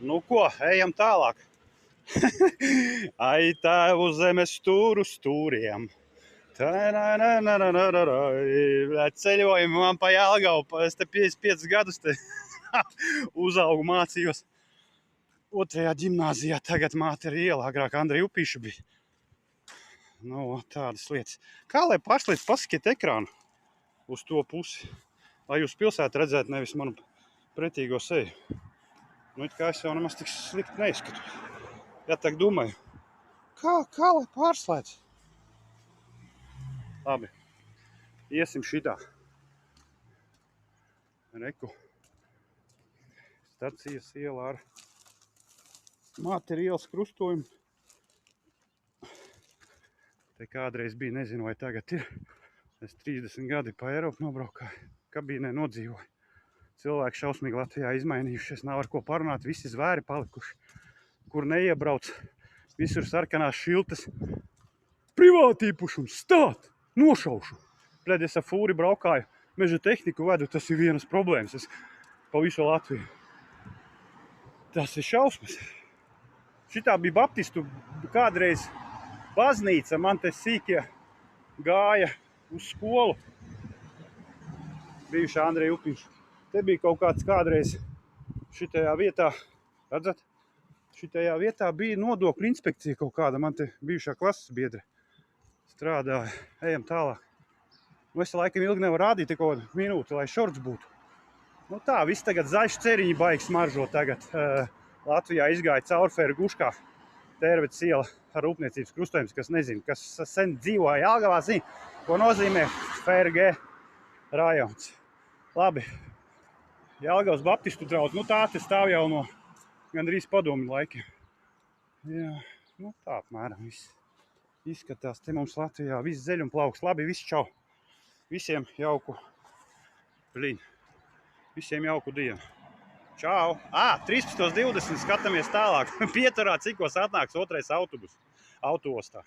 Nu ko, ejam tālāk. Ai, tēvu zemes stūru stūriem. Ceļojumi man pa Jelgavu. Es te 55 gadus te uzaugu, mācījos 2. ģimnāzijā. Tagad māte ir iela, agrāk Andreja Upīša bija. Nu, tādas lietas. Kā lai pašlaik paskiet ekrānu uz to pusi, lai jūs pilsētu redzētu nevis manu pretīgo seju. Nu, it kā es jau nemaz tik slikti neizskatu. Ja tak domāju, kā lai pārslēdz? Labi, iesim šitā. Reku. Stacijas iela ar Māte ir ielas krustojumu. Te kādreiz bija, nezinu vai tagad ir. Es 30 gadi pa Eiropu nobraukāju, kabīnē nodzīvoju. Cilvēki šausmīgi Latvijā izmainījušies, nav ar ko parunāt, visi zvēri palikuši. Kur neiebrauc, visur sarkanās šiltas. Privāti īpašums, stāt, nošaušu. Pret es ar fūri braukāju, meža tehniku vedu, tas ir vienas problēmas. Es pa visu Latviju. Tas ir šausmas. Šitā bija baptistu kādreiz baznīca, man te sīkie gāja uz skolu. Bijušā Andreja Upīša. Te bija kaut kāds kādreiz šitajā vietā, redzat? Šitajā vietā bija nodokļu inspekcija kaut kāda, man te bijušā klases biedre strādāja. Ejam tālāk. Nu, es laikam ilgi nevaru rādīt kaut minūti, lai šorts būtu. Nu tā, viss tagad zaļš ceriņi baigi smaržo tagad. Latvijā izgāja caurfēru Guškā, Tērvetes iela ar rūpniecības krustojums, kas nezinu, kas sen dzīvoja Jelgavā, zina, ko nozīmē FRG rajons. Labi, Jelgavas baptistu draugs, nu tā te stāv jau no gandrīz padomju laikiem. Jā, nu tā apmēram viss izskatās. Te mums Latvijā viss zeļ un plauks. Labi, viss čau. Visiem jauku, visiem jauku dienu. Čau! 13:20 skatāmies tālāk. Pieturā, cikos atnāks otrais autobus autoostā.